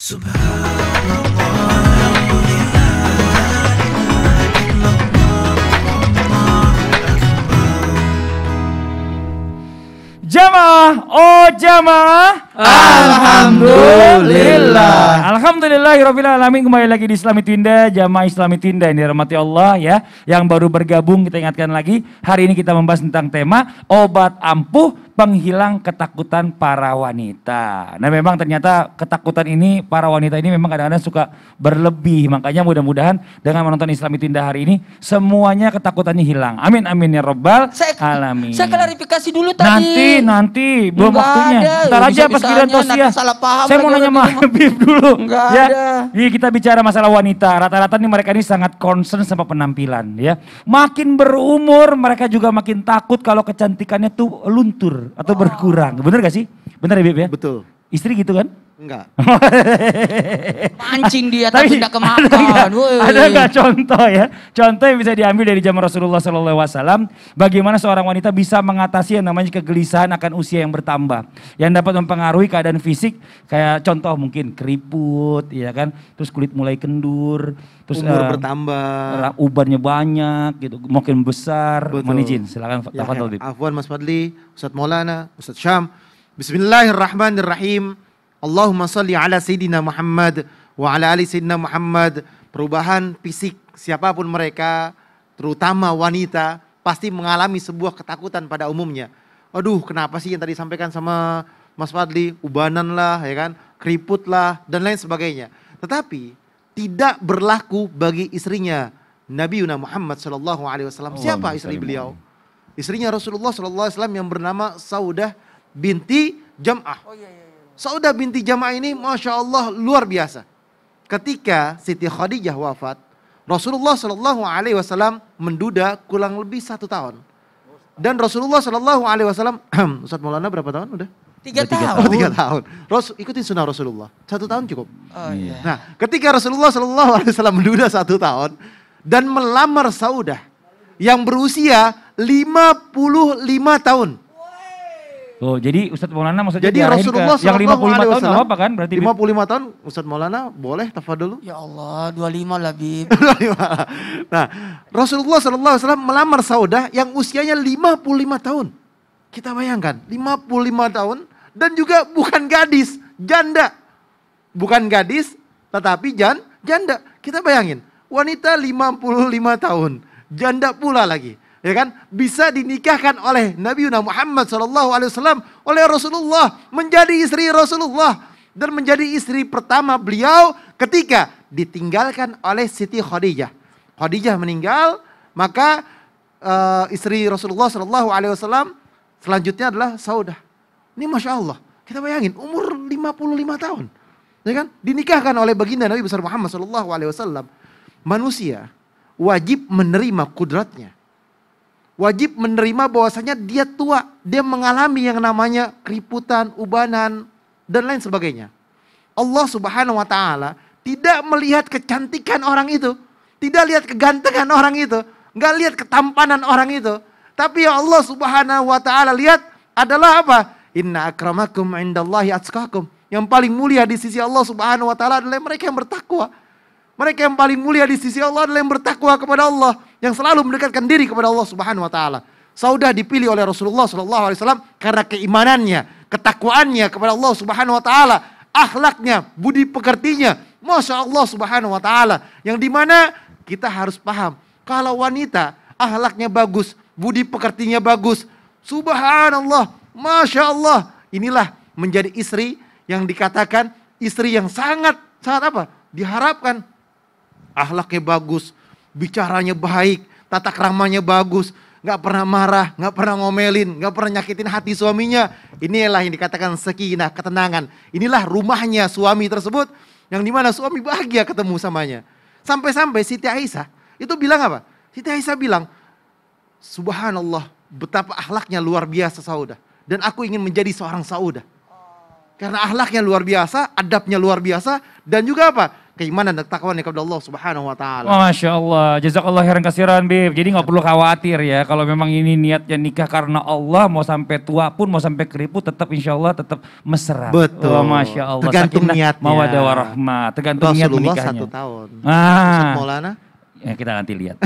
Jamaah, oh jamaah, Alhamdulillah. Alhamdulillahirabbil alamin. Kembali lagi di Islami Twinda, jamaah Islami Twinda yang dirahmati Allah ya. Yang baru bergabung kita ingatkan lagi, hari ini kita membahas tentang tema obat ampuh penghilang ketakutan para wanita. Nah memang ternyata ketakutan ini para wanita ini memang kadang-kadang suka berlebih. Makanya mudah-mudahan dengan menonton Islami Twinda hari ini semuanya ketakutannya hilang. Amin amin ya rabbal alamin. Saya klarifikasi dulu tadi. Nanti belum Nggak waktunya. ada. Ntar aja pas giliran Bisa-bisanya Tosia. nanti salah paham Saya mau lagi nanya orang sama Habib dulu. Nggak ya. ada. Ini kita bicara masalah wanita. Rata-rata nih mereka ini sangat concern sama penampilan ya. Makin berumur mereka juga makin takut kalau kecantikannya tuh luntur atau berkurang. Bener gak sih? Bener ya Bib ya? Betul. Istri gitu kan? Enggak. Mancing dia tapi tidak kemakan. Ada nggak contoh ya? Contoh yang bisa diambil dari zaman Rasulullah SAW. Bagaimana seorang wanita bisa mengatasi yang namanya kegelisahan akan usia yang bertambah. Yang dapat mempengaruhi keadaan fisik. Kayak contoh mungkin keriput ya kan. Terus kulit mulai kendur. Terus Umur bertambah. Ubannya banyak gitu. Makin besar. Betul. Mohon izin silakan. Ya, Tafadhol, Bib. Afwan Mas Fadli, Ustadz Maulana, Ustadz Syam. Bismillahirrahmanirrahim. Allahumma salli ala Sayyidina Muhammad wa ala ali Sayyidina Muhammad. Perubahan fisik siapapun mereka, terutama wanita, pasti mengalami sebuah ketakutan pada umumnya. Aduh, kenapa sih yang tadi sampaikan sama Mas Fadli, ubanan lah, ya kan, keriput lah, dan lain sebagainya. Tetapi tidak berlaku bagi istrinya Nabi Muhammad SAW. Siapa istri beliau? Istrinya Rasulullah SAW yang bernama Saudah binti Jam'ah. Saudah binti Jam'ah ini Masya Allah luar biasa. Ketika Siti Khadijah wafat, Rasulullah SAW menduda kurang lebih 1 tahun. Dan Rasulullah SAW, Ustadz Maulana berapa tahun udah? 3 tahun. Oh 3 tahun. Ikutin sunnah Rasulullah. 1 tahun cukup. Oh, iya. Nah ketika Rasulullah SAW menduda 1 tahun dan melamar Saudah yang berusia 55 tahun. Oh, jadi Ustadz Maulana maksudnya Jadi diarahin Rasulullah ke yang 55 tahun SAW, gak apa kan berarti? Bib? 55 tahun Ustadz Maulana boleh tafadhol. Ya Allah, 25 lah Bib. Nah, Rasulullah SAW melamar Saudah yang usianya 55 tahun. Kita bayangkan, 55 tahun dan juga bukan gadis, janda. Bukan gadis, tetapi janda. Kita bayangin, wanita 55 tahun, janda pula lagi. Ya kan, bisa dinikahkan oleh Nabi Muhammad SAW oleh Rasulullah, menjadi istri Rasulullah dan menjadi istri pertama beliau ketika ditinggalkan oleh Siti Khadijah. Khadijah meninggal, maka istri Rasulullah SAW selanjutnya adalah Saudah. Ini Masya Allah, kita bayangin umur 55 tahun, ya kan, dinikahkan oleh baginda Nabi besar Muhammad SAW. Manusia wajib menerima kudratnya. Wajib menerima bahwasanya dia tua, dia mengalami yang namanya keriputan, ubanan, dan lain sebagainya. Allah Subhanahu wa Ta'ala tidak melihat kecantikan orang itu, tidak lihat kegantengan orang itu, nggak lihat ketampanan orang itu, tapi ya Allah Subhanahu wa Ta'ala lihat adalah apa? Inna akramakum indallahi atqakum. Yang paling mulia di sisi Allah Subhanahu wa Ta'ala adalah mereka yang bertakwa. Mereka yang paling mulia di sisi Allah adalah yang bertakwa kepada Allah, yang selalu mendekatkan diri kepada Allah Subhanahu wa Ta'ala. Saudah dipilih oleh Rasulullah SAW karena keimanannya, ketakwaannya kepada Allah Subhanahu wa Ta'ala, akhlaknya, budi pekertinya, Masya Allah Subhanahu wa Ta'ala. Yang dimana kita harus paham, kalau wanita akhlaknya bagus, budi pekertinya bagus, Subhanallah, Masya Allah, inilah menjadi istri yang dikatakan istri yang sangat apa? Diharapkan. Akhlaknya bagus, bicaranya baik, tata keramanya bagus, gak pernah marah, gak pernah ngomelin, gak pernah nyakitin hati suaminya. Inilah yang dikatakan sakinah, ketenangan. Inilah rumahnya suami tersebut, yang dimana suami bahagia ketemu samanya. Sampai-sampai Siti Aisyah itu bilang apa? Siti Aisyah bilang, Subhanallah, betapa akhlaknya luar biasa Saudah. Dan aku ingin menjadi seorang Saudah. Karena akhlaknya luar biasa, adabnya luar biasa, dan juga apa? keimanan dan takwanya kepada Allah Subhanahu wa taala. Masya Allah, jazakallah khairan kasiran Bib. Jadi nggak perlu khawatir ya, kalau memang ini niatnya nikah karena Allah, mau sampai tua pun, mau sampai keriput, tetap insya Allah tetap mesra. Betul. Oh, Masya Allah. Tergantung Sakinah, niatnya. mawaddah warahmah. Tergantung niat Rasulullah menikahnya. 1 tahun. Ah, Maulana ya kita nanti lihat.